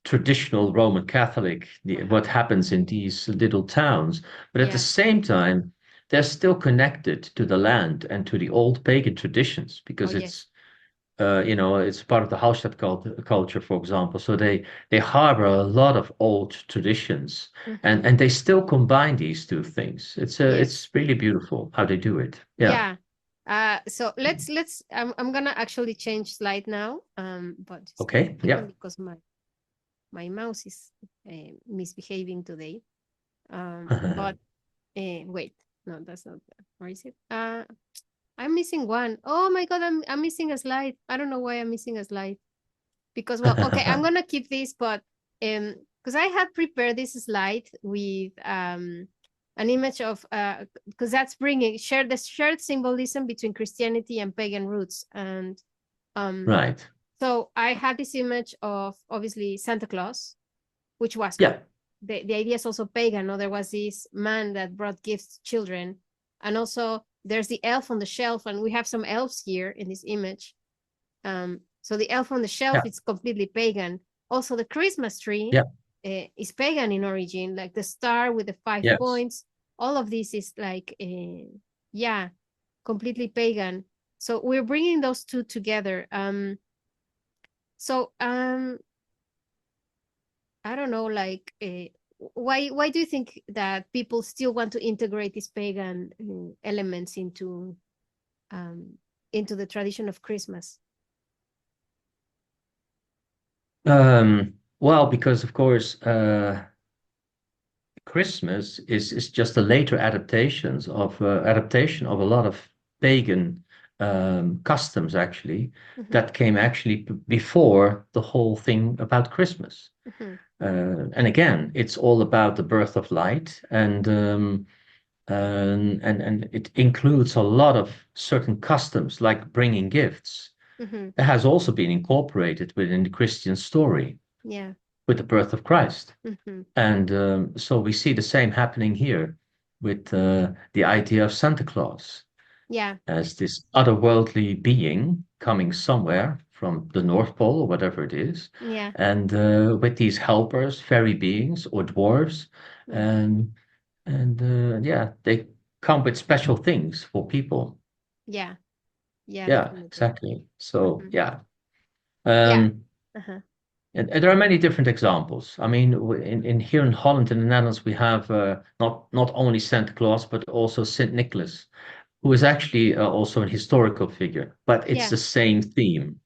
traditional Roman Catholic, what happens in these little towns, but at the Yeah. same time, they're still connected to the land and to the old pagan traditions Oh because yes. it's part of the culture, for example. So they harbor a lot of old traditions, and Mm-hmm. and they still combine these two things. Yes. It's really beautiful how they do it. Yeah. Yeah. So let's I'm gonna actually change slide now. But just give me Okay. a second, Yeah. because my mouse is misbehaving today. But wait, no, that's not that. Where is it? I'm missing one. Oh my God, I'm missing a slide. I don't know why I'm missing a slide. Because, well, okay, I'm gonna keep this, but because I had prepared this slide with an image of because that's bringing the shared symbolism between Christianity and pagan roots. And um Right. so I had this image of, obviously, Santa Claus, which was, Yeah. the idea is also pagan. No, there was this man that brought gifts to children, and also there's the elf on the shelf, and we have some elves here in this image. So the elf on the shelf Yeah. is completely pagan. Also, the Christmas tree Yeah. is pagan in origin, like the star with the 5 points. All of this is like, yeah, completely pagan. So we're bringing those two together. So I don't know, like, why do you think that people still want to integrate these pagan elements um, into the tradition of Christmas? Well, because of course, Christmas is just a later adaptation of a lot of pagan customs actually Mm-hmm. that came actually before the whole thing about Christmas. Mm-hmm. And again, it's all about the birth of light, and it includes a lot of certain customs like bringing gifts. Mm-hmm. It has also been incorporated within the Christian story Yeah. with the birth of Christ. Mm-hmm. And so we see the same happening here with the idea of Santa Claus Yeah. as this otherworldly being coming somewhere from the North Pole or whatever it is, Yeah. and with these helpers, fairy beings or dwarves, Yeah. and yeah, they come with special things for people. Yeah. Yeah, Yeah, definitely. exactly. So Mm-hmm. yeah. Yeah. Um, Uh-huh. And there are many different examples. I mean, in here in Holland, in the Netherlands, we have not only Santa Claus, but also Saint Nicholas, who is actually also an historical figure, but it's Yeah. the same theme.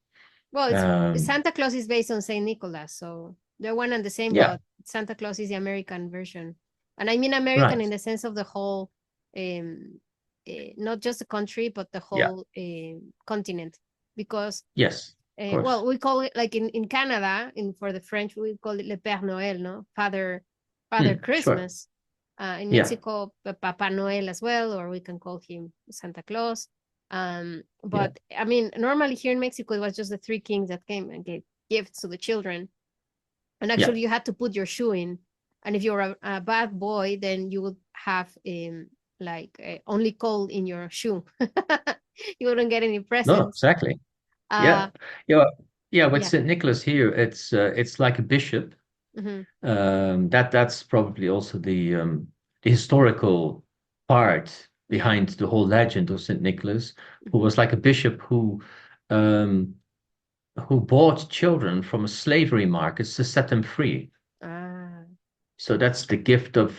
Well, it's Um, Santa Claus is based on Saint Nicholas, so they're one and the same, yeah, but Santa Claus is the American version. And I mean American right. in the sense of the whole, not just the country, but the Yeah, whole continent. Because yes. Of course. Well, we call it like in Canada, for the French, we call it Le Père Noël, no? Father Sure. Christmas. In Yeah. Mexico, Papa Noel as well, or we can call him Santa Claus. Yeah. But I mean, normally here in Mexico, it was just the three kings that came and gave gifts to the children. And Yeah. actually, you had to put your shoe in. And if you're a bad boy, then you would have only coal in your shoe. You wouldn't get any No, presents. exactly. Yeah. Uh, Yeah. Yeah. With yeah. St. Nicholas here, it's like a bishop. Mm-hmm. That's probably also the historical part Yeah. behind the whole legend of St. Nicholas, who Mm-hmm. was like a bishop um, who bought children from slavery markets to set them free. Ah. So that's the gift of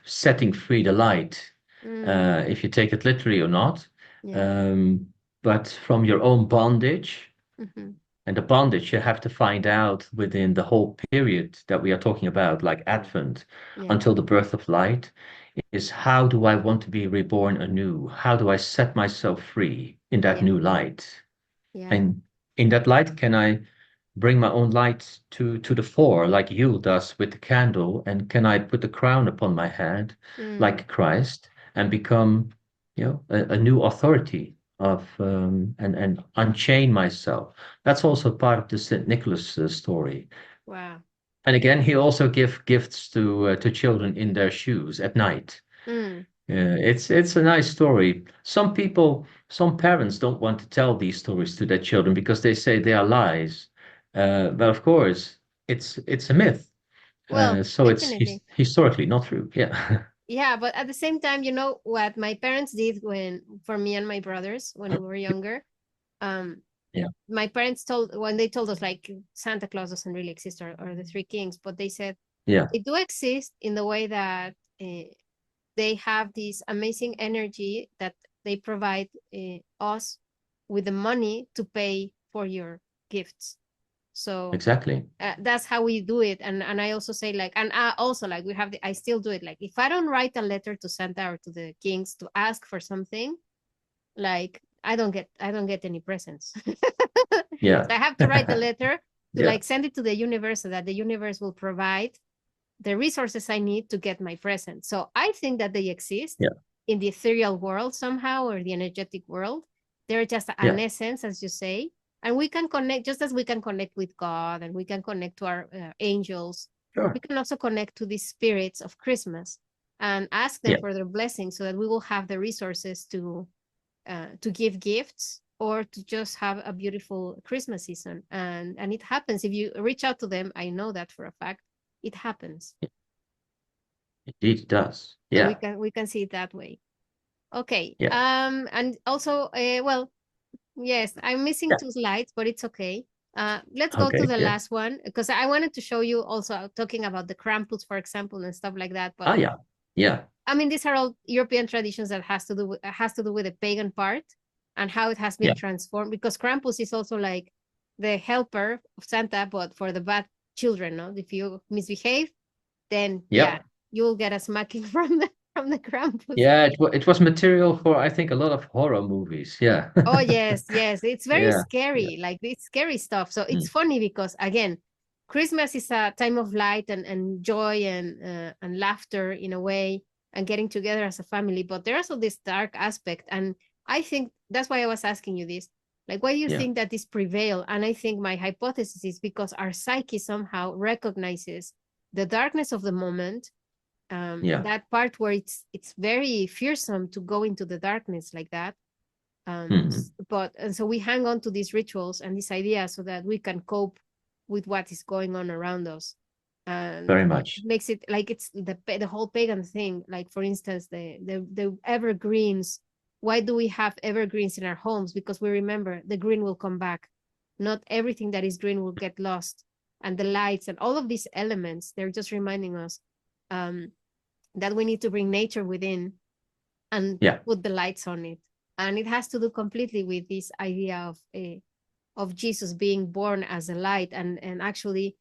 setting free the light, Mm. if you take it literally or not. Yeah. Um, but from your own bondage, Mm-hmm. and the bondage you have to find out within the whole period that we are talking about, like Advent, Yeah. until the birth of light, is how do I want to be reborn anew? How do I set myself free in that Yeah. new light? Yeah. And in that light, can I bring my own light to the fore, like Yule does with the candle? And can I put the crown upon my head, Mm. like Christ, and become, a new authority of and unchain myself? That's also part of the Saint Nicholas story. Wow. And again, he also give gifts to children in their shoes at night. Mm. It's a nice story. Some parents don't want to tell these stories to their children because they say they are lies. But of course, it's a myth. Well, So it's definitely. historically not true. Yeah. Yeah, but at the same time, you know what my parents did for me and my brothers when we were younger. Um, Yeah. my parents when they told us like Santa Claus doesn't really exist, or the three kings, but they said Yeah. they do exist in the way that they have this amazing energy that they provide us with the money to pay for your gifts. So Exactly. that's how we do it. And I also say like, and I also like I still do it. Like if I don't write a letter to Santa or to the kings to ask for something, like I don't get any presents. Yeah. So I have to write the letter to Yeah. like send it to the universe so that the universe will provide the resources I need to get my present. So I think that they exist Yeah. in the ethereal world somehow, or the energetic world. They're just an Yeah. essence, as you say. And we can connect, just as we can connect with God and we can connect to our angels, we Sure. can also connect to the spirits of Christmas and ask them Yeah. for their blessing so that we will have the resources to give gifts or to just have a beautiful Christmas season. And it happens if you reach out to them. I know that for a fact. It happens. Indeed, it does. So Yeah. we can see it that way. Okay. Yeah. And also, well, yes, I'm missing Yeah. two slides, but it's okay. Let's go to Okay. the Yeah. last one because I wanted to show you also talking about the Krampus, for example, and stuff like that. But Ah, yeah. Yeah. I mean, these are all European traditions that has to do with the pagan part and how it has been Yeah. transformed. Because Krampus is also like the helper of Santa, but for the bad children. No, if you misbehave, then yeah, Yep. you'll get a smacking from the Krampus. Yeah. It was material for, I think, a lot of horror movies. Yeah. Oh yes, yes. It's very Yeah. Yeah. scary, like it's scary stuff. So it's Mm. funny because again, Christmas is a time of light and joy and laughter in a way and getting together as a family. But there's also this dark aspect. And I think that's why I was asking you this. Like, why do you Yeah. think that this prevail? And I think my hypothesis is because our psyche somehow recognizes the darkness of the moment, Yeah. that part where it's very fearsome to go into the darkness like that, Mhm. but and so we hang on to these rituals and this idea so that we can cope with what is going on around us, and Very it much. makes it like it's the whole pagan thing. Like for instance, the evergreens. Why do we have evergreens in our homes? Because we remember the green will come back. Not everything that is green will get lost, and the lights and all of these elements, they're just reminding us um, that we need to bring nature within and Yeah. put the lights on it. And it has to do completely with this idea of Jesus being born as a light. And actually,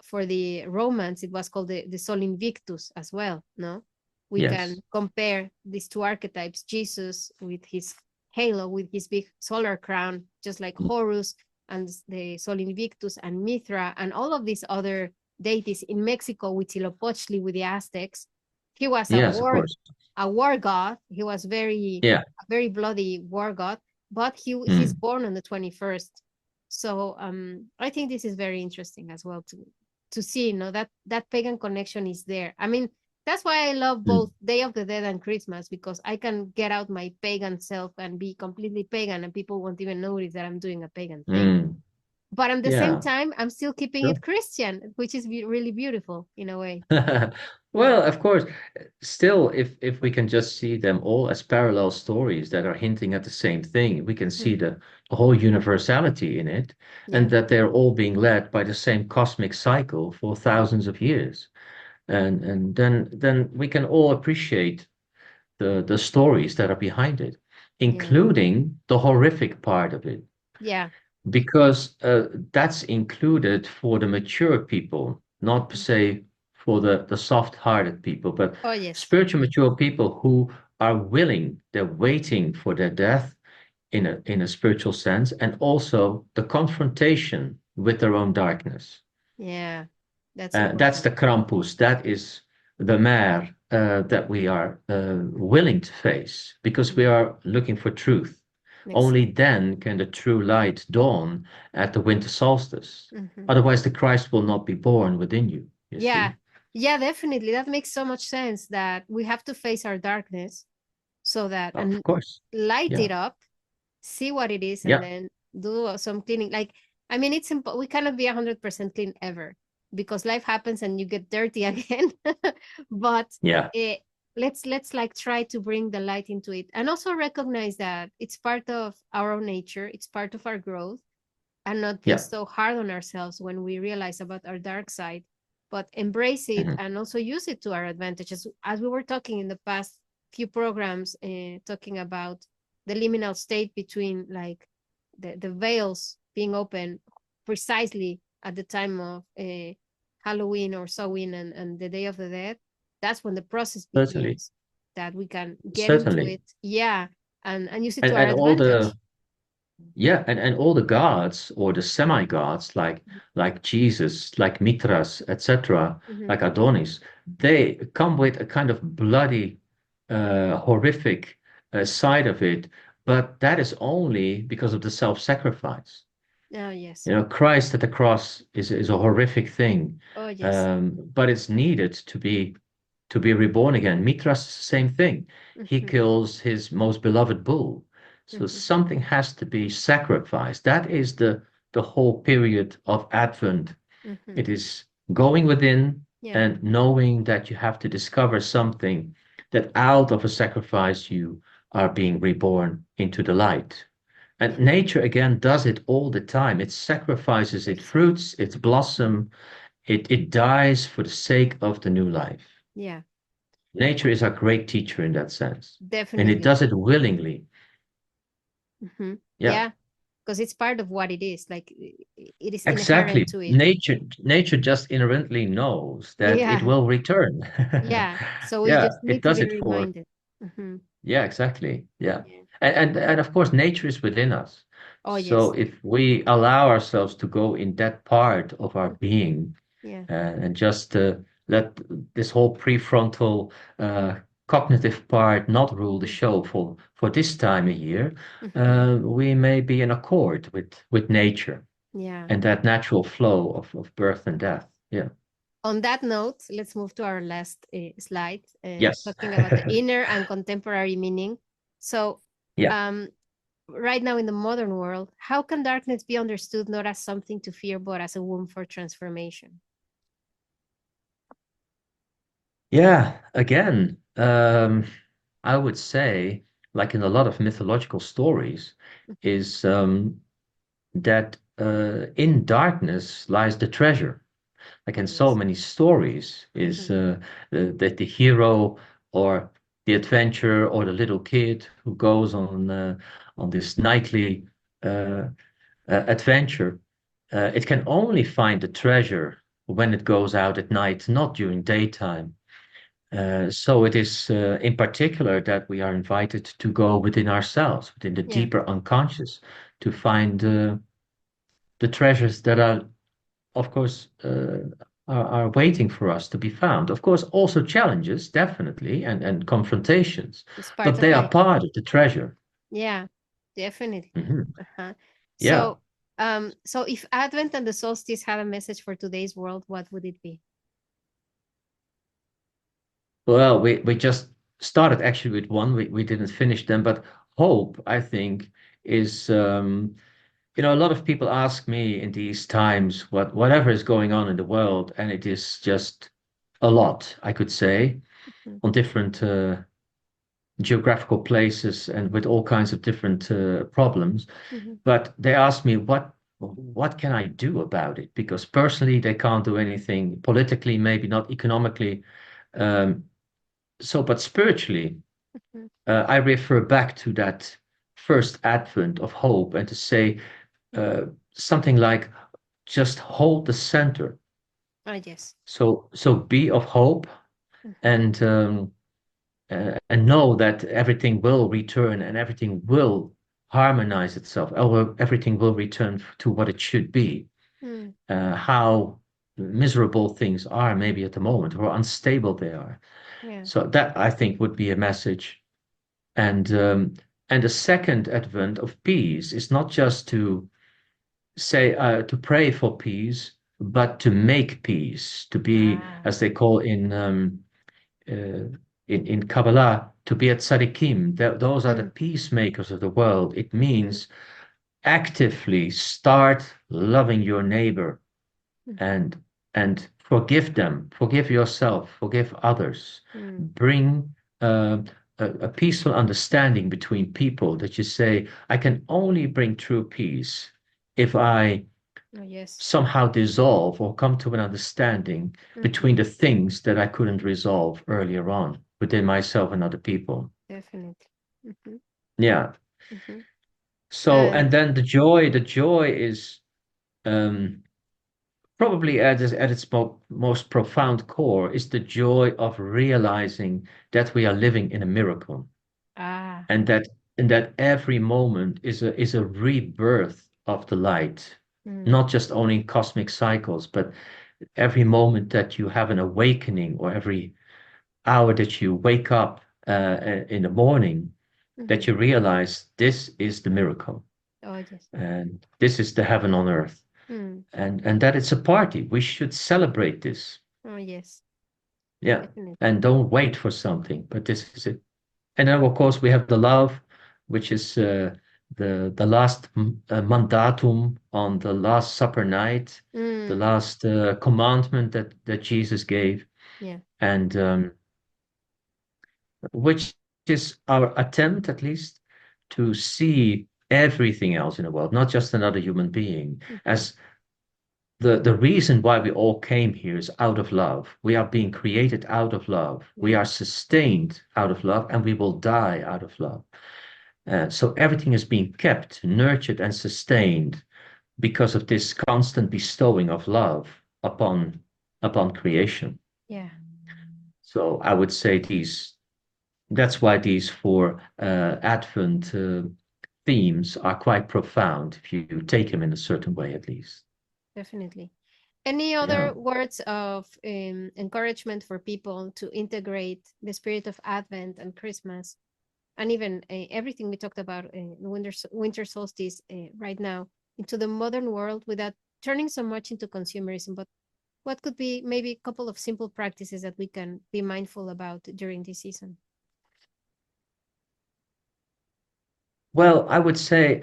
for the Romans, it was called the Sol Invictus as well. No, we Yes. can compare these two archetypes: Jesus with his halo, with his big solar crown, just like Mm. Horus and the Sol Invictus and Mithra and all of these other deities in Mexico with Huitzilopochtli with the Aztecs. He was Yes, of course. a war god. He was Yeah. a very bloody war god, but he's Mm. born on the 21st. So I think this is very interesting as well to see, that that pagan connection is there. I mean, that's why I love Mm. both Day of the Dead and Christmas, because I can get out my pagan self and be completely pagan, and people won't even notice that I'm doing a pagan thing. Mm. But at the same Yeah. time, I'm still keeping Sure. it Christian, which is really beautiful in a way. Well, of course, still, if we can just see them all as parallel stories that are hinting at the same thing, we can see Mhm. the whole universality in it, and Yeah, that they're all being led by the same cosmic cycle for thousands of years. And then we can all appreciate the stories that are behind it, yeah, including the horrific part of it, yeah. because that's included for the mature people, not per Mhm. se for the soft-hearted people, but Oh, yes. spiritual mature people who are willing, they're waiting for their death in a spiritual sense, and also the confrontation with their own darkness. Yeah, that's That's important. the Krampus. That is the mare that we are willing to face because we Mhm. are looking for truth. Only Exactly. then can the true light dawn at the winter solstice. Mhm. Otherwise, the Christ will not be born within you, you Yeah, see? yeah, definitely. That makes so much sense that we have to face our darkness so that Of and course. light Yeah. it up, see what it is, and Yeah. then do some cleaning. Like, I mean, it's simple. We cannot be 100% clean ever because life happens and you get dirty again. But Yeah. it, let's like try to bring the light into it, and also recognize that it's part of our own nature. It's part of our growth, and not be Yeah. so hard on ourselves when we realize about our dark side, but embrace it Mhm. and also use it to our advantage. As we were talking in the past few programs, talking about the liminal state between like the veils being open precisely at the time of Halloween or Samhain and the Day of the Dead. That's when the process Certainly. begins, that we can get into Certainly. it, yeah, and use it to our And all the advantage. Yeah, and all the gods or the semi-gods like Jesus, like Mithras, etc., Mhm. like Adonis, they come with a kind of bloody, horrific side of it, but that is only because of the self-sacrifice. Oh, yes. You know, Christ at the cross is a horrific thing, Oh, yes. but it's needed to be reborn again. Mithras, same thing. He Mhm, kills his most beloved bull. So mhm, something has to be sacrificed. That is the whole period of Advent. mhm. It is going within Yeah, and knowing that you have to discover something that out of a sacrifice you are being reborn into the light. And yeah, nature again does it all the time. It sacrifices, it exactly. fruits, it blossom, it dies for the sake of the new life. Yeah, Nature is a great teacher in that sense, and it definitely. does it willingly. Yeah, Yeah, because it's part of what it is. Like it is inherent exactly. to it. Nature just inherently knows that it Yeah, will return. yeah. So we Yeah, just it need to does be it for, reminded. Hmm. yeah, exactly. Yeah. Yeah. And of course nature is within us. Oh, So yes. if we allow ourselves to go in that part of our Mhm. being, Yeah. and just let this whole prefrontal cognitive part not rule the Hmm. show for this time of year, Hmm. we may be in accord with nature Yeah. and that natural flow of birth and death. Yeah. On that note, let's move to our last slide, Yes. talking about the inner and contemporary meaning. So, Yeah. um, right now in the modern world, how can darkness be understood not as something to fear, but as a womb for transformation? Yeah. Again, I would say, like in a lot of mythological stories, Mhm. is that in darkness lies the treasure. Like Oh, in so yes. many stories, is Mhm. that the hero or the adventurer or the little kid who goes on this nightly uh, adventure, it can only find the treasure when it goes out at night, not during daytime. So it is in particular that we are invited to go within ourselves, within the Yeah. deeper unconscious, to find the treasures that are, of course, are waiting for us to be found. Of course, also challenges, definitely, and confrontations, It's part but of they are life. part of the treasure. Yeah, definitely. Mhm. Uh-huh. Yeah. So, so if Advent and the solstice had a message for today's world, what would it be? Well, we just started actually with one. We didn't finish them, but hope, I think, is a lot of people ask me in these times whatever is going on in the world, and it is just a lot, I could say, Mhm, on different geographical places and with all kinds of different problems. mhm, But they ask me what can I do about it? Because personally, they can't do anything. Politically, maybe not economically. Um, but spiritually, mhm. I refer back to that first advent of hope and to say Mm. something like just hold the center. Oh, yes. So be of hope Mhm, and know that everything will return and everything will harmonize itself. Everything will return to what it should be. mm. How miserable things are maybe at the moment, or unstable they are. Yeah. So that I think would be a message. And um, and the second advent of peace is not just to say to pray for peace, but to make peace, to be, Ah. as they call uh, in Kabbalah, to be at tzaddikim. Those are the Mm, peacemakers of the world. It mhm, means actively start loving your neighbor mhm, and forgive them, forgive yourself, forgive others. mm. Bring a peaceful understanding between people that you say, I can only bring true peace if I Oh, yes. somehow dissolve or come to an understanding Mhm, between the things that I couldn't resolve earlier on within myself and other people. definitely. Mhm, Yeah. mhm. So, and And then the joy is um, probably at its most profound core is the joy of realizing that we are living in a miracle ah, and that every moment is a rebirth of the light, mm, not just only in cosmic cycles, but every moment that you have an awakening or every hour that you wake up in the morning, that mhm. you realize this is the miracle Oh, yes. and this is the heaven on earth Mm. and that it's a party. We should celebrate this. Oh, yes. Yeah. Definitely. And don't wait for something, but this is it. And then, of course, we have the love, which is the last mandatum on the Last Supper night, the Mm. last commandment that Jesus gave, Yeah. and which is our attempt, at least, to see everything else in the world, not just another human being, Mhm. as the reason why we all came here is out of love. We are being created out of love. We Yeah. are sustained out of love, and we will die out of love. So everything is being kept, nurtured, and sustained because of this constant bestowing of love upon creation. Yeah. So I would say that's why these four Advent themes are quite profound if you take them in a certain way, at least. Definitely. Any Yeah. other words of encouragement for people to integrate the spirit of Advent and Christmas, and even everything we talked about winter solstice right now into the modern world without turning so much into consumerism? But what could be maybe a couple of simple practices that we can be mindful about during this season? Well, I would say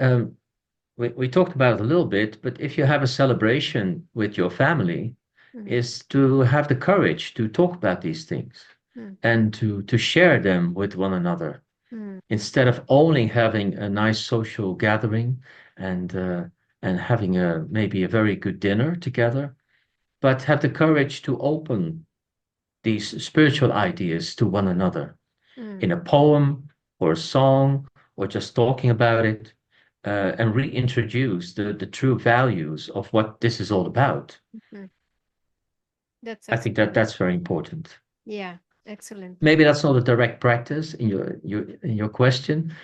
we talked about it a little bit, but if you have a celebration with your family, Mm, is to have the courage to talk about these things mm, and to share them with one another mm, instead of only having a nice social gathering and uh, and having a maybe a very good dinner together, but have the courage to open these spiritual ideas to one another mm, in a poem or a song or just talking about it and reintroduce the true values of what this is all about. mhm. That's I that's think that that's very important. yeah. Excellent. Maybe that's not a direct practice in your question,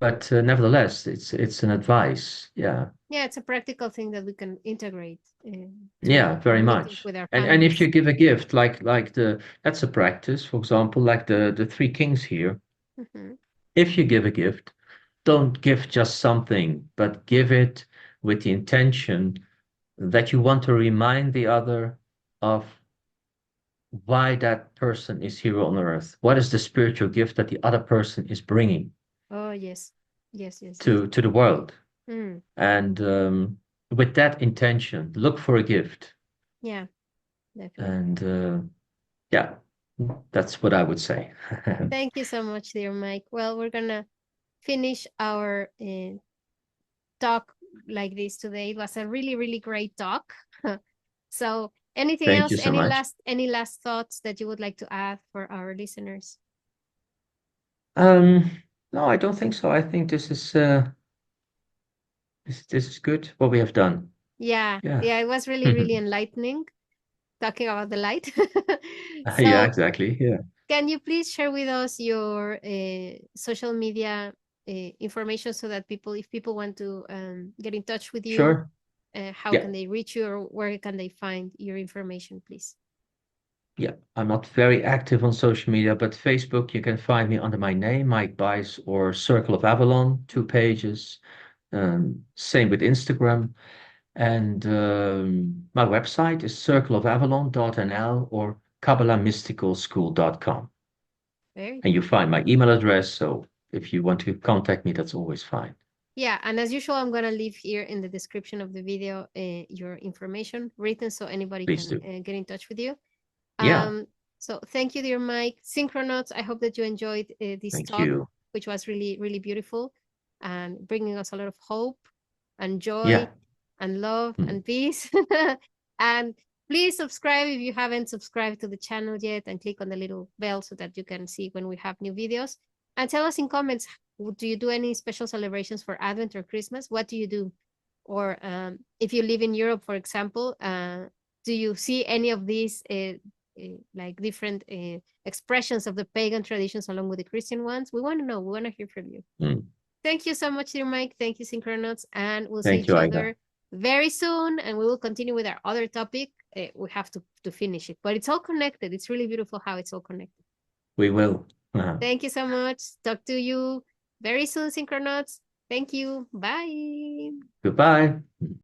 but nevertheless, it's an advice. Yeah. Yeah, it's a practical thing that we can integrate to Yeah, our very meetings much. with our And if you families. give a gift like the that's a practice, for example, like the three kings here. Hmm. If you give a gift, don't give just something, but give it with the intention that you want to remind the other of why that person is here on earth. What is the spiritual gift that the other person is bringing Oh, yes. Yes, yes, yes. to the world? Mm, And with that intention, look for a gift. yeah, definitely. And yeah, that's what I would say. Thank you so much, dear Mike. Well, we're gonna finish our talk like this today. It was a really, really great talk. So, anything Thank you else? so much. Any last thoughts that you would like to add for our listeners? Um, no, I don't think so. I think this is good what we have done. Yeah, Yeah. yeah, it was really, really enlightening talking about the light. Yeah, So, exactly. Yeah. can you please share with us your social media information so that if people want to get in touch with you, Sure. how Yeah. can they reach you or where can they find your information, please? Yeah. I'm not very active on social media, but Facebook, you can find me under my name, Mike Bais, or Circle of Avalon, 2 pages. Same with Instagram. And my website is circleofavalon.nl or kabbalahmysticalschool.com. Very And you cool. find my email address. So if you want to contact me, that's always fine. Yeah, and as usual, I'm gonna leave here in the description of the video your information written so anybody Please can do. get in touch with you. Yeah. So thank you, dear Mike. Synchronauts, I hope that you enjoyed this Thank talk, you. which was really, really beautiful and bringing us a lot of hope and joy Yeah. and love Mm. and peace. And please subscribe if you haven't subscribed to the channel yet and click on the little bell so that you can see when we have new videos. And tell us in comments, do you do any special celebrations for Advent or Christmas? What do you do? Or if you live in Europe, for example, do you see any of these like different expressions of the pagan traditions along with the Christian ones? We want to know. We want to hear from you. Mm. Thank you so much, dear Mike. Thank you, Synchronauts. And we'll see Thank each you, Aida. other very soon. And we will continue with our other topic. We have to finish it, but it's all connected. It's really beautiful how it's all connected. We will. Thank you so much. Talk to you very soon, Synchronauts. Thank you. Bye. Goodbye.